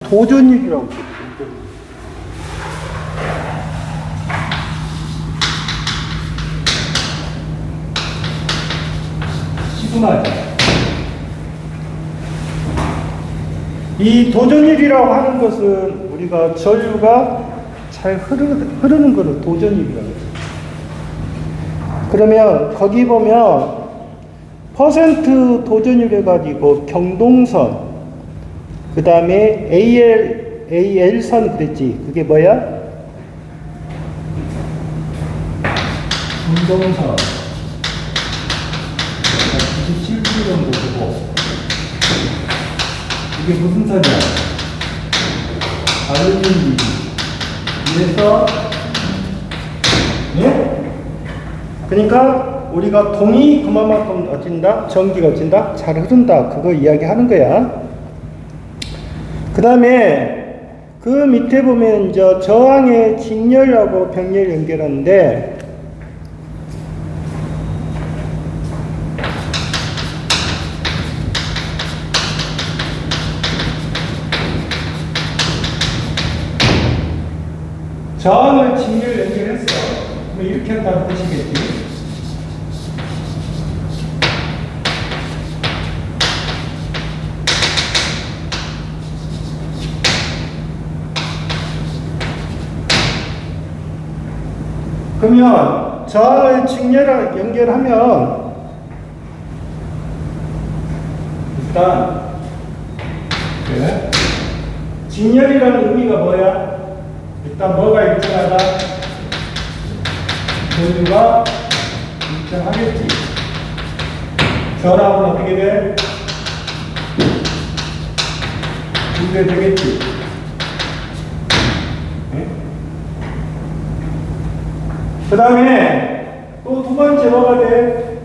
도전율이라고 했어요. 시그마죠. 이 도전율이라고 하는 것은 우리가 전류가 잘 흐르는 것을 도전율이라고 해요. 그러면 거기 보면 퍼센트 도전율 해가지고 경동선, 그 다음에 AL선 그랬지. 그게 뭐야? 경동선 97km 정도 되고, 이게 무슨 선이야? 알루미늄. 그래서 네? 그러니까 우리가 동이 그만큼 어진다, 전기가 어진다, 잘 흐른다, 그거 이야기하는 거야. 그 다음에 그 밑에 보면 이제 저항의 직렬하고 병렬 연결하는데, 저항을 직렬 연결했어. 그럼 이렇게 한다는 뜻이겠지. 그러면 저항을 직렬 연결하면 일단 그래? 직렬이라는 의미가 뭐야? 일단 뭐가 일정하다? 전류가 일정하겠지. 전압은 어떻게 돼? 분배되겠지. 네? 그 다음에 또 두 번째 뭐가 돼?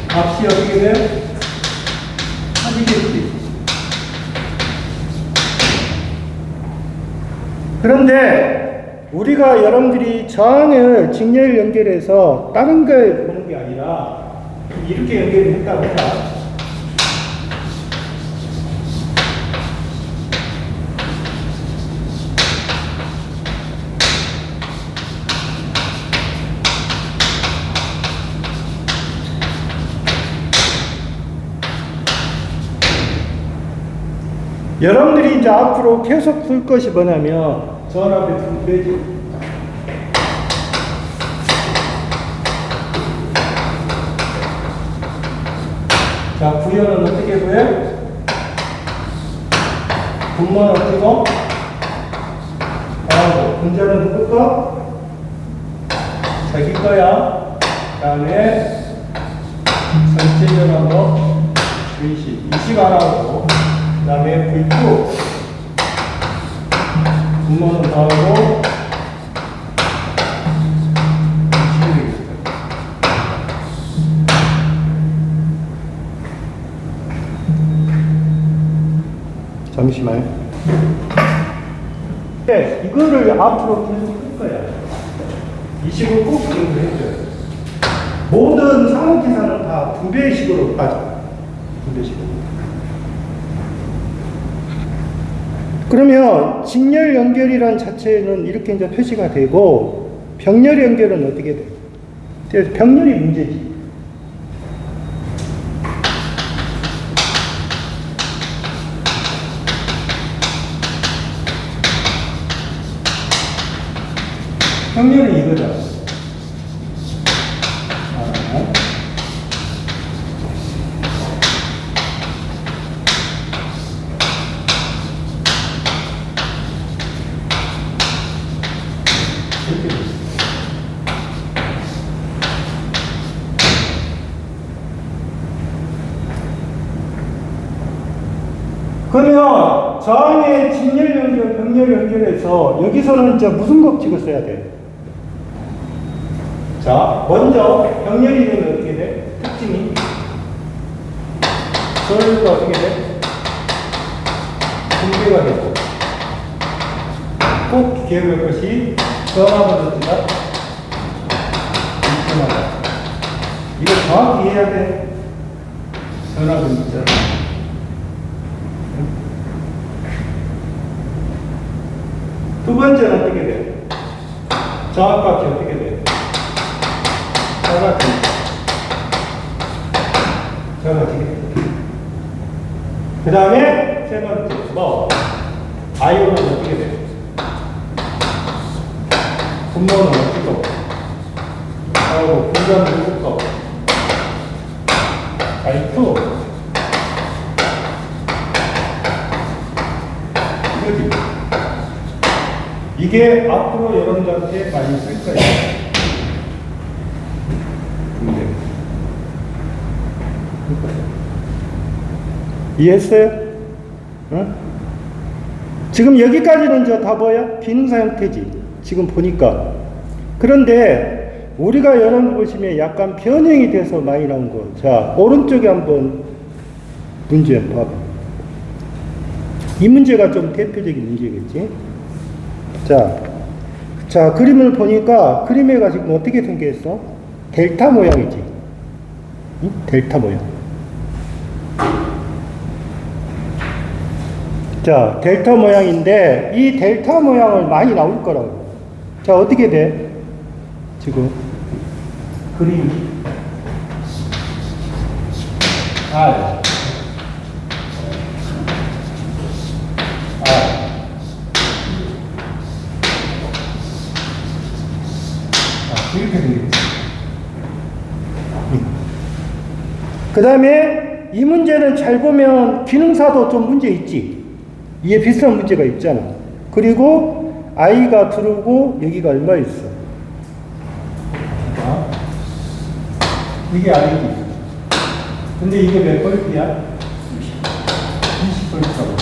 값이 어떻게 돼? 합이겠지. 그런데 우리가 여러분들이 저항을 직렬 연결해서 다른 걸 보는 게 아니라 이렇게 연결을 했다고 해라. 여러분들이 이제 앞으로 계속 풀 것이 뭐냐면 전압의 분배지. 자, 부연은 어떻게 구해? 분모는 어디고? 분자는 누구 거? 자기 거야. 그 다음에 전체 전압도 V10, 20 안 하고, 그 다음에 V2 분모는 더하고 20이 되겠다. 잠시만요. 네, 이거를 앞으로 계속 할 거야. 20을 꼭 기억을 해줘요. 모든 상호기사는 다 2배식으로 빠져. 2배식으로. 그러면 직렬 연결이란 자체는 이렇게 이제 표시가 되고, 병렬 연결은 어떻게 돼? 그래서 병렬이 문제지. 병렬은 이거잖아. 그러면 저항의 직렬 연결, 병렬 연결해서 여기서는 이제 무슨 법칙을 써야 돼? 자, 먼저 병렬이 되면 어떻게 돼? 특징이 전류가 어떻게 돼? 분배가 되고, 꼭 기억할 것이 전압은 어디다? 일정하다. 이거 정확히 해야 돼. 전압은 있잖아. 두 번째는 어떻게 돼? 정확값이 어떻게 돼? 작아지게 돼. 그 다음에 세 번째, 아이오는 어떻게 돼? 분모는 어떻고? 하고, 분자는 어떻고? I2. 이거지. 이게 앞으로 여러분들한테 많이 쓸 거예요. 이해했어요? 응? 지금 여기까지는 다 뭐야? 비능사 형태지. 지금 보니까. 그런데 우리가 여러분 보시면 약간 변형이 돼서 많이 나온 거. 자, 오른쪽에 한번 문제 봐봐. 이 문제가 좀 대표적인 문제겠지. 자, 그림을 보니까 그림에가 지금 어떻게 생겼어? 델타 모양이지. 응? 델타 모양. 자, 델타 모양인데 이 델타 모양을 많이 나올 거라고. 자, 어떻게 돼? 지금 그림이 R 이렇게 생겼지. 그 다음에 이 문제는 잘 보면 기능사도 좀 문제 있지. 이에 비슷한 문제가 있잖아. 그리고 i가 들어오고 여기가 얼마 있어? 이게 i지. 근데 이게 몇 볼트야? 20볼트라고.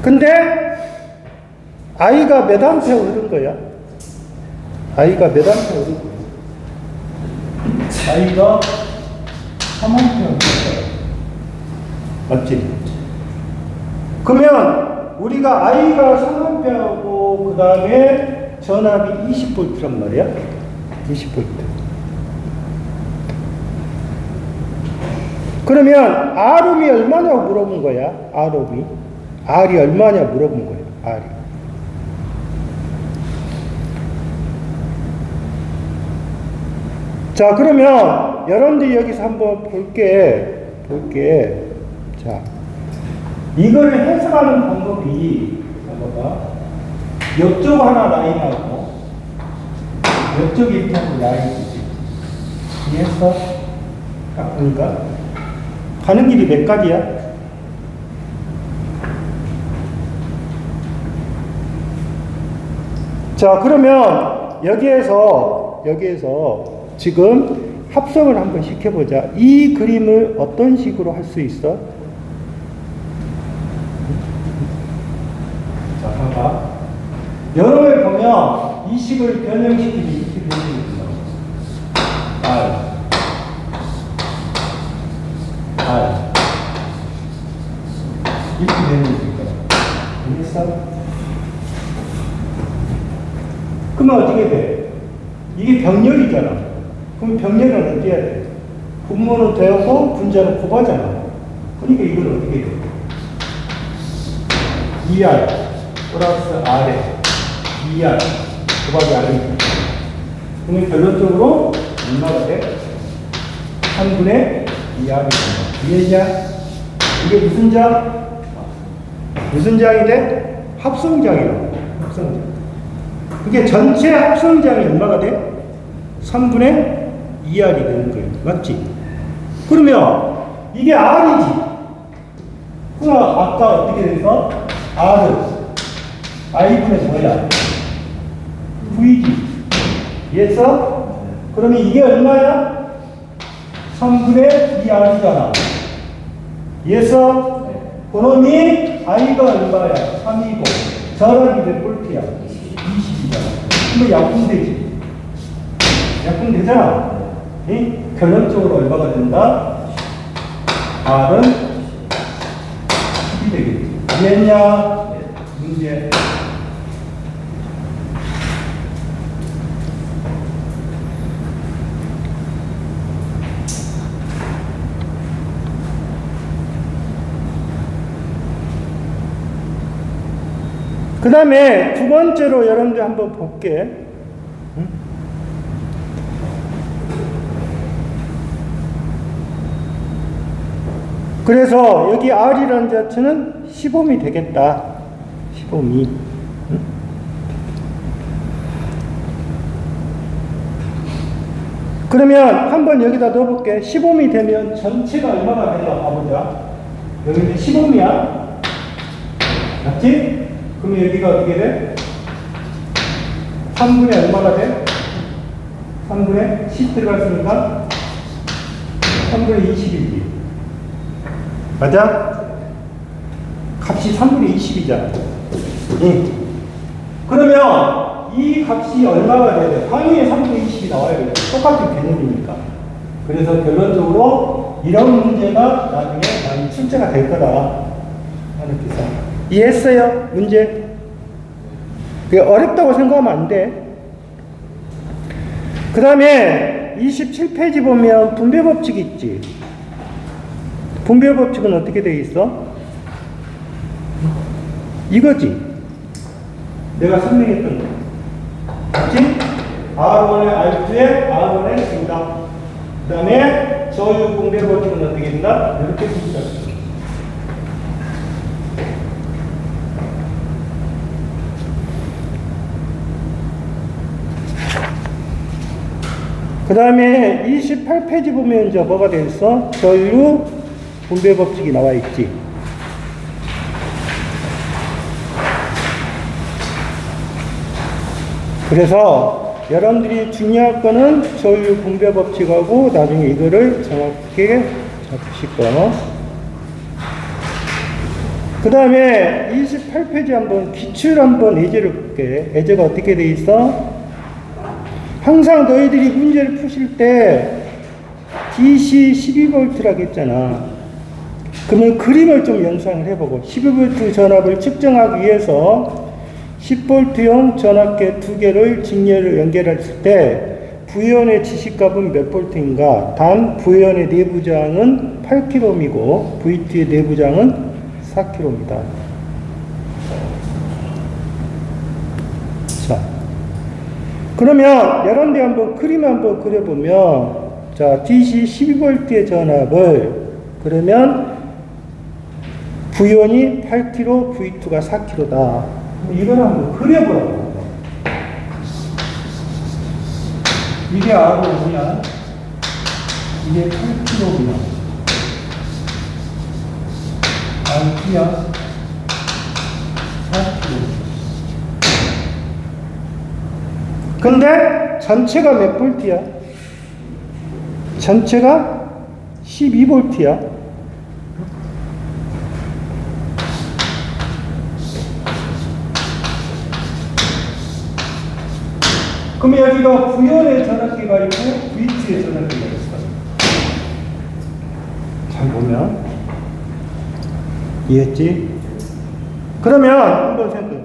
근데 i가 몇 암페어 흐른 거야? i가 몇 암페어 흐른 거야? i가 3암페어 흐른 거야. 맞지? 그러면 우리가 i가 3암페어고 그 다음에 전압이 20볼트란 말이야? 20볼트. 그러면 R음이 얼마냐고 물어본 거야? R음이. R이 얼마냐 물어본 거야. R이. 자, 그러면 여러분들 여기서 한번 볼게. 자, 이걸 해석하는 방법이, 봐봐. 이쪽 하나 라인하고, 이쪽 이렇게 하고 라인이지. 이해했어? 딱 보니까. 가는 길이 몇 가지야? 자, 그러면 여기에서 지금 합성을 한번 시켜보자. 이 그림을 어떤 식으로 할 수 있어? 자, 봐봐. 여러분을 보면 이 식을 변형시키면 이렇게 되는 거예요. R. 이렇게 되는 거예요. 이해했어? 그러면 어떻게 돼? 이게 병렬이잖아. 그럼 병렬은 어떻게 해야 돼? 분모는 되고 분자는 곱하잖아. 그러니까 이걸 어떻게 돼? 2R 플러스 R에 2R 곱하기 R입니다. 그러면 결론적으로 얼마가 돼? 3분의 2R이 된다. 이해했냐? 이게 무슨 장? 무슨 장이 돼? 합성장이라고. 합성장. 그게 전체 합성장이 얼마가 돼? 3분의 2R이 되는 거예요. 맞지? 그러면 이게 R이지. 그럼 아까 어떻게 돼서? R. I분의 뭐야? V지. 이해했어? 그러면 이게 얼마야? 3분의 2R이잖아. 이해했어? 그놈이 I가 얼마야? 3이고 전압이 몇 볼트야? 20이잖아. 그럼 약분되지. 약분되잖아. 결론적으로 얼마가 된다? R은 10이 되겠지. 이해했냐? 문제. 그 다음에 두 번째로 여러분들 한번 볼게. 그래서 여기 R이라는 자체는 10옴이 되겠다. 10옴이. 그러면 한번 여기다 넣어볼게. 15옴이 되면 전체가 얼마가 되나 봐보자. 여기 15옴이야. 맞지? 그러면 여기가 어떻게 돼? 3분의 얼마가 돼? 3분의 10 들어갔으니까 3분의 21이. 맞아? 값이 3분의 20이잖아. 응. 그러면 이 값이 얼마가 돼야 돼? 당연히 3분의 20이 나와야 돼. 똑같은 개념이니까. 그래서 결론적으로 이런 문제가 나중에 많이 출제가 될 거다 하는 뜻이야. 이해했어요? 문제? 그게 어렵다고 생각하면 안 돼. 그 다음에 27페이지 보면 분배법칙 있지. 분배법칙은 어떻게 돼 있어? 이거지. 내가 설명했던 거. 맞지? R1의 R2의 R1의 증당. 그 다음에 저유 분배법칙은 어떻게 된다? 이렇게 풀자. 그 다음에 28페이지 보면 이제 뭐가 되어 있어? 저유 분배법칙이 나와 있지. 그래서 여러분들이 중요할 거는 저유 분배법칙하고 나중에 이거를 정확하게 잡으실 거. 그 다음에 28페이지 한번 기출 한번 예제를 볼게. 예제가 어떻게 돼 있어? 항상 너희들이 문제를 푸실 때 DC 12V라고 했잖아. 그러면 그림을 좀 연상을 해보고 12V 전압을 측정하기 위해서 10V형 전압계 두 개를 직렬을 연결했을 때 V연의 지시값은 몇 볼트인가? 단 V연의 내부장은 8kΩ이고 V2의 내부장은 4kΩ입니다. 자, 그러면 여러분들 한번 그림 한번 그려보면, 자, DC 12V의 전압을 그러면 V연이 8kΩ, V2가 4kΩ다. 이걸 한번 그려보라고. 이게 R5냐? 이게 8kΩ구나. R2야? 4kΩ. 근데 전체가 몇 볼트야? 전체가 12볼트야. 그럼 여기가 V연의 전압기가 있고 V2의 전압기가 있어. 잘 보면 이해했지? 그러면 한번 생각해.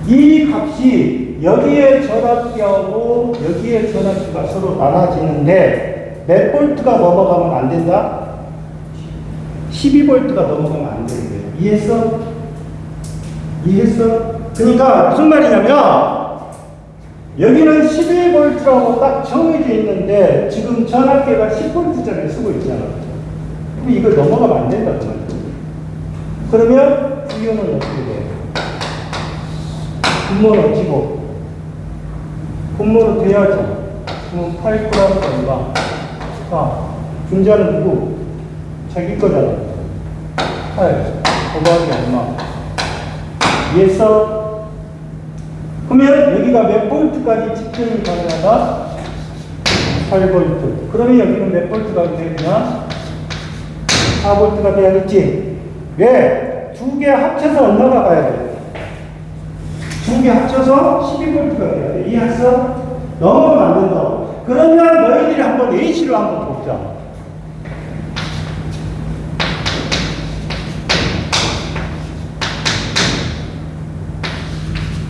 이 값이 여기에 전압기하고 여기에 전압기가 서로 나눠지는데 몇 볼트가 넘어가면 안 된다? 12볼트가 넘어가면 안 되는 거예요. 이해했어? 이해했어? 그러니까 무슨 말이냐면 여기는 11볼트라고 딱 정해져 있는데 지금 전압계가 10볼트짜리 쓰고 있잖아. 그럼 이걸 넘어가면 안 된다 그 말이야. 그러면 V연은 어떻게 돼? 분모는 어찌고 분모는 돼야죠. 그럼 8 플러스 얼마? 아, 분자는 누구? 자기 거잖아. 8 곱하기 얼마? 이해했어? 그러면 여기가 몇 볼트까지 측정이 가능하다? 8볼트. 그러면 여기는 몇 볼트가 되느냐? 4볼트가 돼야겠지? 왜? 두 개 합쳐서 얼마가 가야 돼? 두 개 합쳐서 12볼트가 돼야 돼. 이해했어? 넘어가면 안 된다고. 그러면 너희들이 한번 A씨를 한번 보자.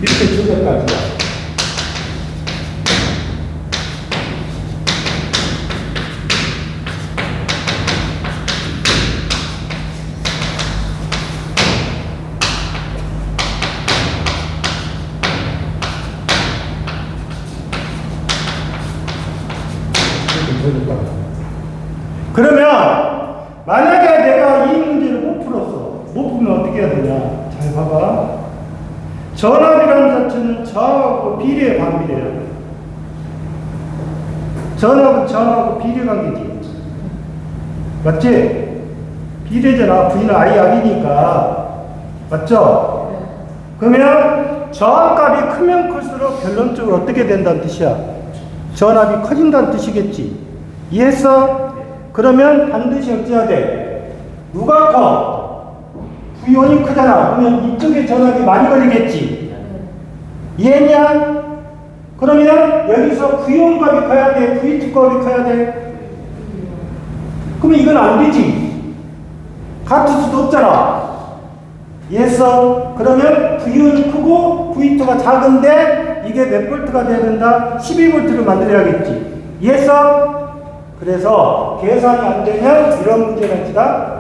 이렇게 두 개까지야. 그러면 만약에 내가 이 문제를 못 풀었어. 못 풀면 어떻게 해야 되냐? 잘 봐봐. 전압이라는 자체는 저하고 비례 반비례야. 전압은 저하고 비례 관계지. 맞지? 비례잖아. V는 I약이니까. 맞죠? 그러면 저항값이 크면 클수록 결론적으로 어떻게 된다는 뜻이야? 전압이 커진다는 뜻이겠지. 이해했어? 그러면 반드시 어찌해야 돼? 누가 커? V1이 크잖아. 그러면 이쪽에 전압이 많이 걸리겠지. 이해했냐? 그러면 여기서 V1 값이 커야 돼? V2 값이 커야 돼? 그러면 이건 안 되지. 같을 수도 없잖아. 이해했어? 그러면 V1이 크고 V2가 작은데 이게 몇 볼트가 돼야 된다? 12볼트를 만들어야겠지. 이해했어? 그래서 계산이 안 되면 이런 문제가 있다.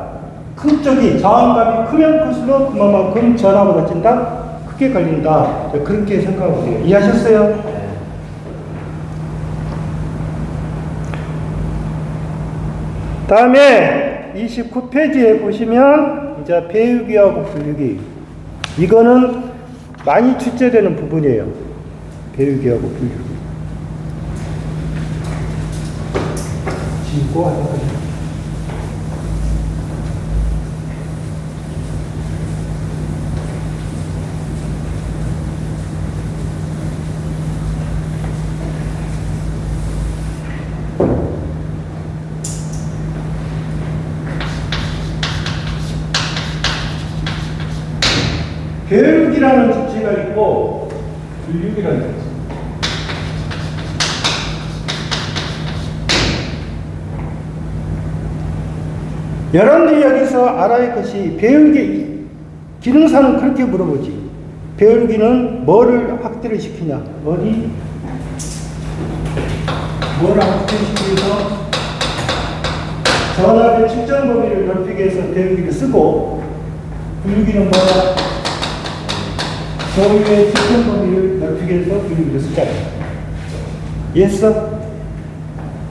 큰 쪽이 저항값이 크면 클수록 그만큼 전압을 어찐다? 크게 걸린다. 그렇게 생각하면 돼요. 이해하셨어요? 다음에 29페이지에 보시면 이제 배우기하고 분류기, 이거는 많이 출제되는 부분이에요. 배우기하고 분류기. 지고 하는 거죠. 배율기라는 주체가 있고 분류기라는 주체. 여러분들이 여기서 알아야 할 것이 배율기, 기능사는 그렇게 물어보지. 배율기는 뭐를 확대를 시키냐? 뭐를 확대시키기 위해서 전압의 측정 범위를 넓히기 위해서 배율기를 쓰고, 분류기는 뭐야? 저울의 측정 범위를 넓히기 위해서 분류기를 쓰잖아. 이해했어?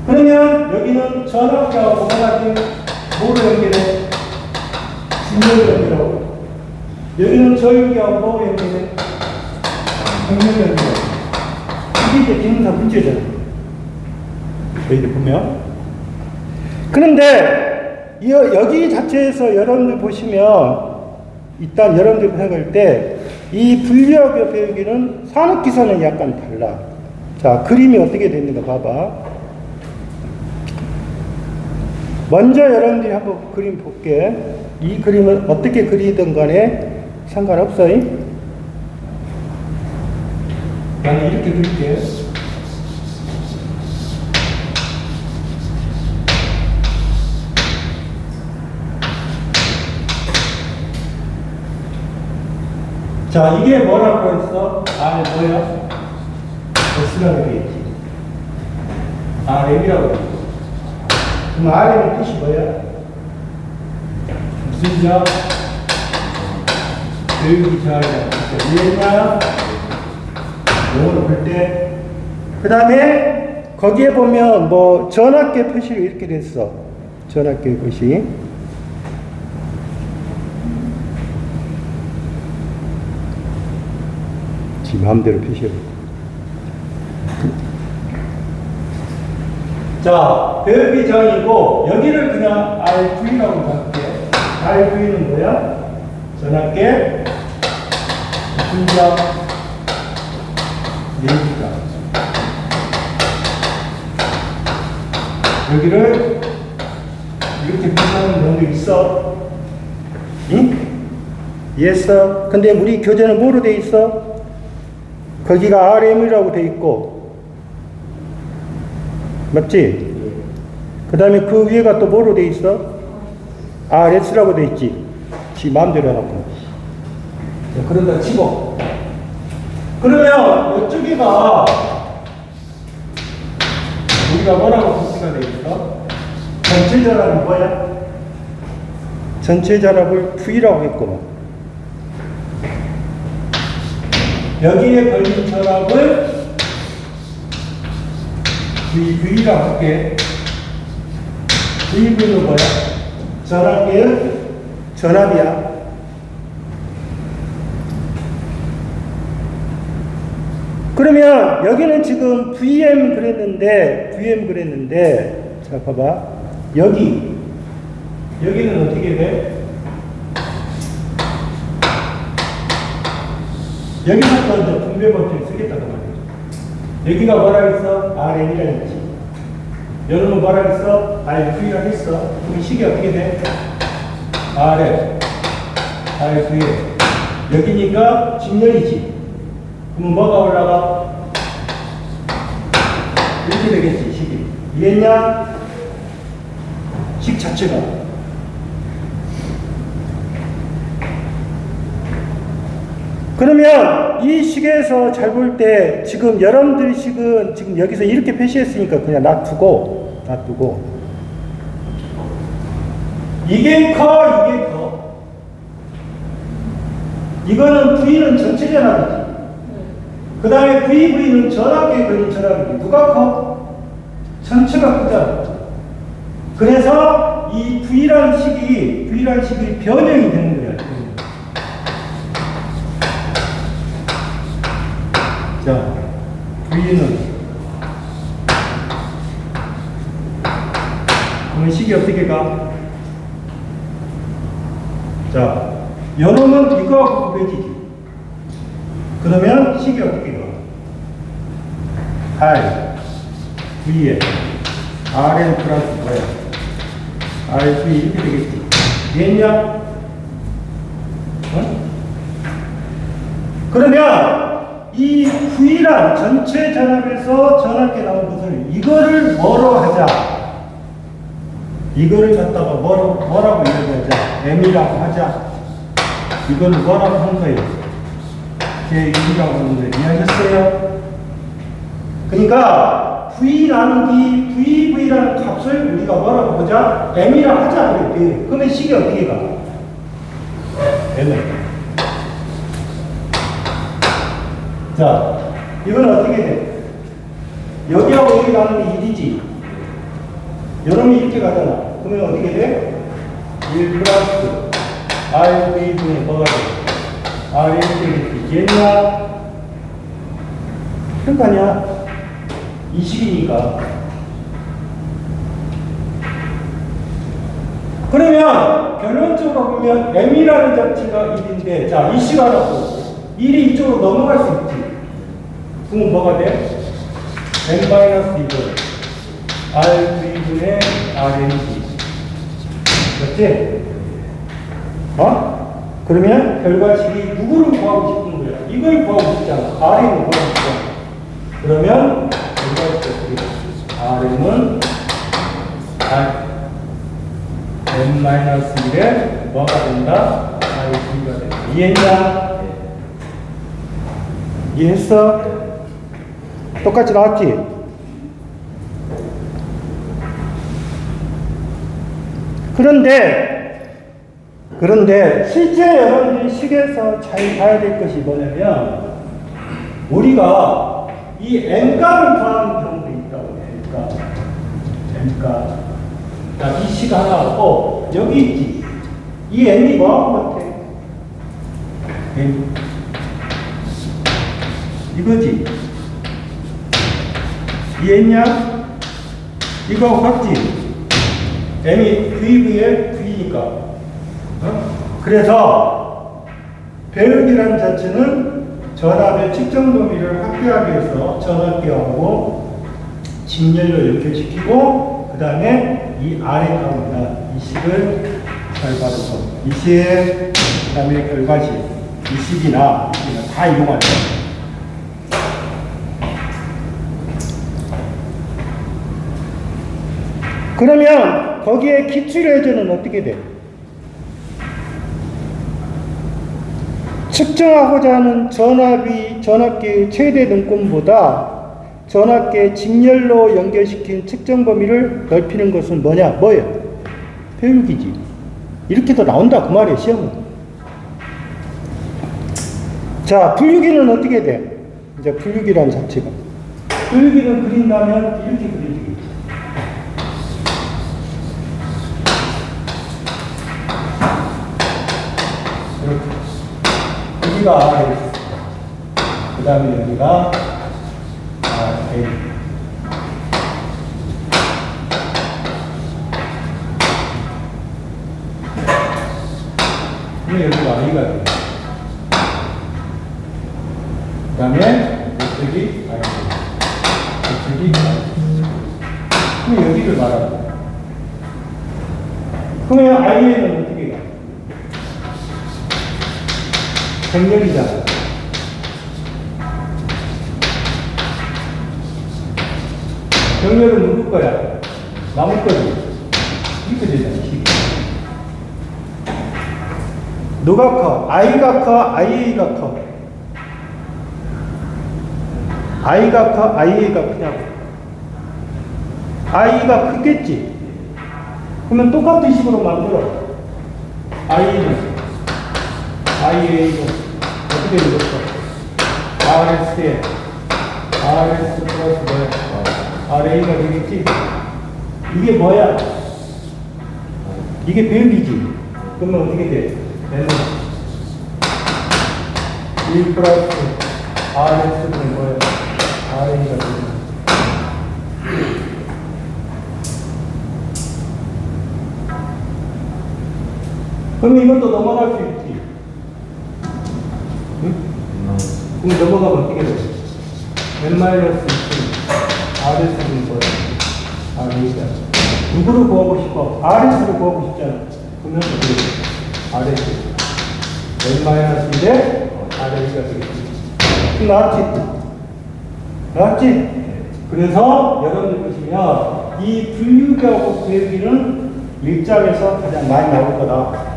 그러면 여기는 전압과 뭐가 뭐로 연결해? 진열로 연결하고, 여기는 저율기하고 뭐로 연결해? 정렬로 연결해. 이게 이제 기능사 문제잖아. 여기 보면. 그런데 여기 자체에서 여러분들 보시면, 일단 여러분들 생각할 때 이 분류하고 배우기는 산업기사는 약간 달라. 자, 그림이 어떻게 되는가 봐봐. 먼저 여러분들이 한번 그림 볼게. 이 그림을 어떻게 그리든 간에 상관없어. 나는 이렇게 그릴게. 자, 이게 뭐라고 했어? R 뭐야? S라고 되겠지. RM이라고 되겠지. 그럼 RM의 뜻이 뭐야? 무슨 자? 교육이 자이다. 이해했나요? 영어로 볼 때. 그 다음에 거기에 보면 뭐 전압계 표시를 이렇게 됐어. 전압계 표시. 지 마음대로 표시해. 자, 배열기 정이고 여기를 그냥 RV라고 할게. RV는 뭐야? 전압계 분자 내기가. 여기를 이렇게 표시하는 경우도 있어. 응? 이해했어? 근데 우리 교재는 뭐로 돼 있어? 거기가 RM이라고 돼 있고, 맞지? 그 다음에 그 위에가 또 뭐로 돼 있어? RS라고 돼 있지. 지 마음대로 해놓고. 그런다 치고. 그러면 이쪽에가 우리가 뭐라고 표시가 돼 있어? 전체 전압은 뭐야? 전체 전압을 V라고 했고, 여기에 걸린 전압을 V라고 할게. VV는 뭐야? 전압계의 전압이야. 그러면 여기는 지금 VM 그랬는데 자 봐봐 여기는 어떻게 돼? 여기서부터 이제 분배 법칙을 쓰겠다고 말이죠. 여기가 뭐라 했어? RN이라 했지. 여러분 뭐라 했어? RV라 했어. 그럼 식이 어떻게 돼? RN, RV. 여기니까 직렬이지. 그럼 뭐가 올라가? 이렇게 되겠지, 식이. 이해했냐? 식 자체가. 그러면 이 식에서 잘 볼 때 지금 여러분들의 식은 지금 여기서 이렇게 표시했으니까 그냥 놔두고 이게 커. 이거는 V는 전체 전압이지. 그 다음에 VV는 전압계에 걸린 전압이지. 누가 커? 전체가 크잖아. 그래서 이 V라는 식이 변형이 되는 거야. 자, V는 그러면 식이 어떻게 가? 자, 요놈은 이거하고 구배지지. 그러면 식이 어떻게 가? R, V에 Rn 플러스 뭐야? RV 이렇게 되겠지. 이해했냐? 어? 그러면 이 V란 전체 전압에서 전압계 나온 것을 이거를 뭐로 하자? 이거를 갖다가 뭐라고 이야기하자? M이라고 하자. 이거를 뭐라고 한 거예요? 제 1이라고 하는데 이해하셨어요? 그러니까 V 나누기 VV라는 값을 우리가 뭐라고 보자? M이라고 하자. 그랬대. 그러면 식이 어떻게 가? M은. 자, 이건 어떻게 돼? 여기하고 여기 나누면 1이지. 여러분이 이렇게 가잖아. 그러면 어떻게 돼? 1 플러스 RV분의 뭐가 돼? R 이렇게 되겠냐? 그런 거 아니야? 이 식이니까. 그러면 결론적으로 보면 M이라는 자체가 1인데, 자, 이 시간하고 1이 이쪽으로 넘어갈 수 있지. 그러면 뭐가 돼? N-2분 R2분의 RNG. 그렇지? 그러면 결과식이 누구를 구하고 싶은 거야? 이걸 구하고 싶지 않아. RN을 구하고 싶지 않아. 그러면 결과식이 어떻게 돼? RN은 N-1에 뭐가 된다? RNG가 된다. 이해했냐? 이해했어? 똑같이 나왔지? 그런데 실제 여러분들이 식에서 잘 봐야 될 것이 뭐냐면 우리가 이 M값을 구하는 경우도 있다고 해. M값. 자, 이 식 하나 여기 있지. 이 M이 뭐하고 같아? M. 이거지. 이해했냐? 이거하고 같지? M이 VV의 V니까. 그래서 배열기라는 자체는 전압의 측정 범위를 확대하기 위해서 전압계하고 직렬로 연결시키고 그 다음에 이 아래 값입니다. 이 식을 잘 받아서 이 식, 그 다음에 결과식, 이 식이나 다 이용하죠. 그러면 거기에 기출예제는 어떻게 돼? 측정하고자 하는 전압이 전압계의 최대 등권보다 전압계 직렬로 연결시킨 측정 범위를 넓히는 것은 뭐예요? 배율기지. 이렇게도 나온다 그 말이에요, 시험은. 자, 분류기는 어떻게 돼? 이제 분류기라는 자체가. 분류기는 그린다면 이렇게 그려지겠지. 여기가 RX. 그 다음에 여기가 RA. 그럼 여기가 I가 돼요. 그 다음에 이쪽이 I. 이쪽이 I. 그럼 여기를 말하고. 그러면 I에는 어떻게 가? 정렬이잖아. 정렬은 누구 거야? 남의 거지. 이렇게 되잖아. 누가 커? I가 커? IA가 커? I가 커? IA가 크냐고? I가 크겠지? 그러면 똑같은 식으로 만들어. I는 IA는 어떻게 되겠어? RS에 RS 플러스 뭐야? RA가 되겠지? 이게 뭐야? 이게 배역이지? 그러면 어떻게 돼? N은 1 플러스 RS는 뭐야? RA가 되겠지? 그럼 이것도 넘어갈 수 있지? 응? 그럼 넘어가면 어떻게 돼? N-2 RS는 뭐야? RA가. 누구를 구하고 싶어? RS를 구하고 싶잖아. 그러면 어떻게 돼? RS. N-1인데 RA가 되겠지. 나왔지? 나왔지? 그래서 여러분들 보시면 이 분류하고 배우기는 일장에서 가장 많이 나올 거다.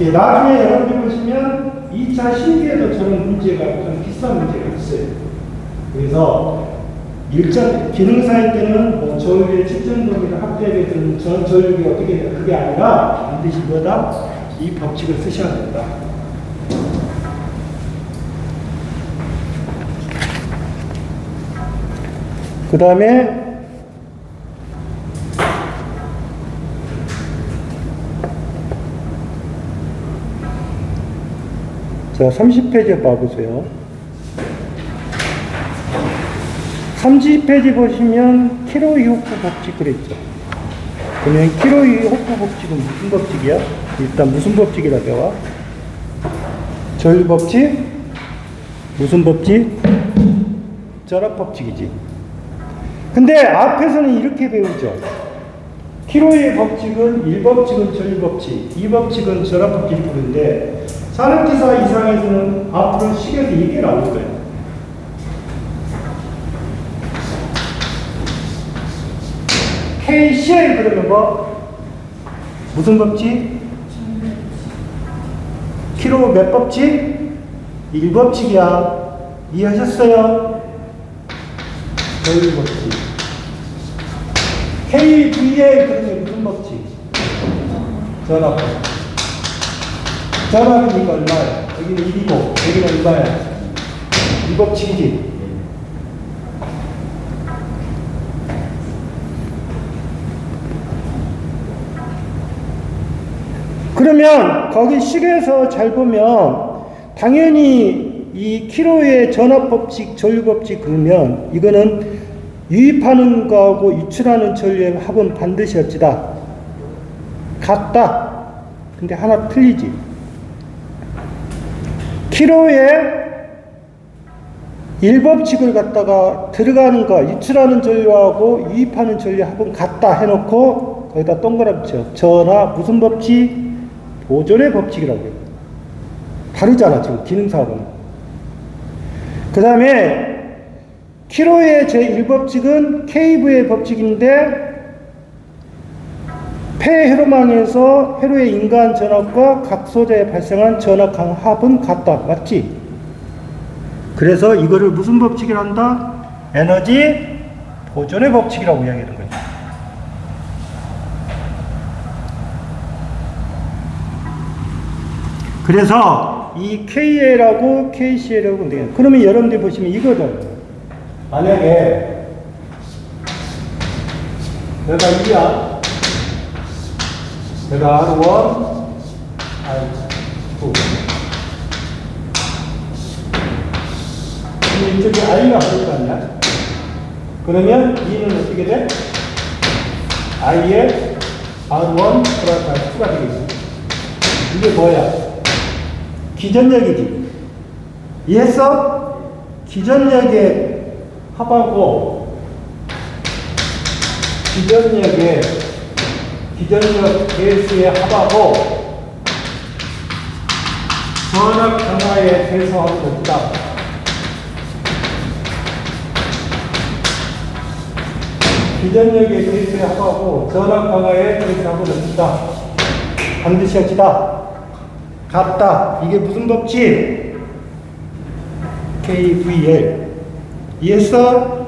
나중에 여러분들 보시면 2차 실기에도 저런 문제가 좀 비싼 문제가 있어요. 그래서 일전 기능사일 때는 뭐 저울의 측정도기를 합대하게 되는 저울이 어떻게 돼요? 그게 아니라 반드시 뭐다? 이 법칙을 쓰셔야 된다. 그 다음에 자, 30페이지 봐보세요. 30페이지 보시면 키로이 호프 법칙 그랬죠. 그러면 키로이 호프 법칙은 무슨 법칙이야? 일단 무슨 법칙이라 배워? 저율 법칙? 무슨 법칙? 절합 법칙이지. 근데 앞에서는 이렇게 배우죠. 키로이의 법칙은 1법칙은 저율 법칙, 2법칙은 절합 법칙을 부르는데 산업기사 이상에서는 앞으로 식에서 이게 나올 거예요. KCL 그러면 뭐? 무슨 법칙? 키로 몇 법칙? 1법칙이야. 이해하셨어요? 저율 법칙. KVA 그러면 무슨 법칙? 전압 법칙. 전압이니까 얼마야? 여기는 1이고 여기는 얼마야? 이 법칙이지. 그러면 거기 식에서 잘 보면 당연히 이 키로의 전압 법칙, 전류 법칙 그러면 이거는 유입하는 거하고 유출하는 전류의 합은 반드시 어찌다? 같다. 근데 하나 틀리지. 키로의 1법칙을 갖다가 들어가는 거, 유출하는 전류하고 유입하는 전류 합은 같다 해놓고 거기다 동그라미 쳐. 전하 무슨 법칙? 보존의 법칙이라고 해요. 다르잖아 지금 기능사하고는. 그 다음에 키로의 제1법칙은 KV의 법칙인데 폐회로망에서 회로의 인간 전압과 각 소재에 발생한 전압 합은 같다. 맞지? 그래서 이거를 무슨 법칙이라 한다? 에너지 보존의 법칙이라고 이야기하는 거예요. 그래서 이 KA라고 KCL하고 그러면 여러분들이 보시면 이거죠. 만약에 내가 2야, 내가 R1, R9. 근데 이쪽에 I가 보일 거 아니야? 그러면 E는 어떻게 돼? I의 R1 플러스 R2가 되겠지. 이게 뭐야? 기전력이지. 이해했어? 기전력의 합하고 기전력 개수의 합하고 전압 강화의 대소하고 높다. 기전력의 개수의 합하고 전압 강화의 대소하고 높다. 반드시 어찌다? 같다. 이게 무슨 법칙? KVL. 이해했어?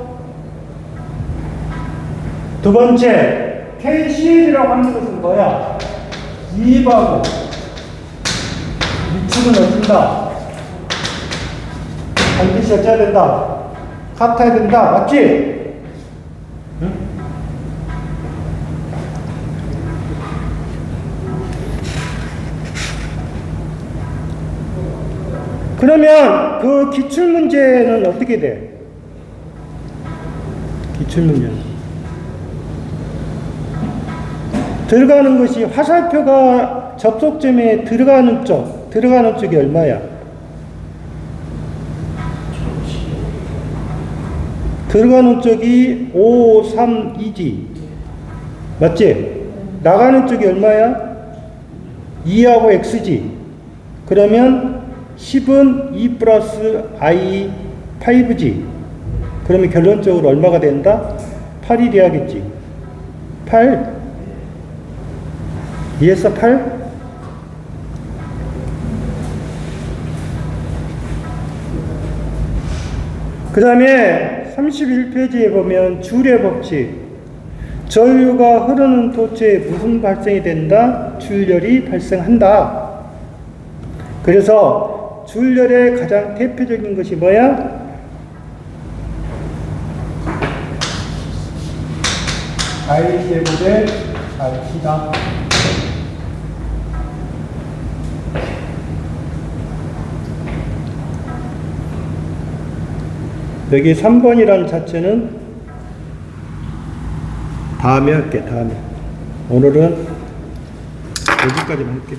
두 번째, KCL이라고 하는 것은 뭐야? 이입하고 위축은 어딘다? 반드시 어쩌야 된다? 같아야 된다. 맞지? 응? 그러면 그 기출문제는 어떻게 돼? 기출문제는 들어가는 것이 화살표가 접속점에 들어가는 쪽이 얼마야? 들어가는 쪽이 5, 3, 2지. 맞지? 나가는 쪽이 얼마야? 2하고 x지. 그러면 10은 2 플러스 i 5지. 그러면 결론적으로 얼마가 된다? 8이 돼야겠지. 8. 이해했어? 8? 그 다음에 31페이지에 보면 줄의 법칙. 전류가 흐르는 토체에 무슨 발생이 된다? 출열이 발생한다. 그래서 출열의 가장 대표적인 것이 뭐야? I 제곱의 RT다. 여기 3번이라는 자체는 다음에 할게, 다음에. 오늘은 여기까지만 할게.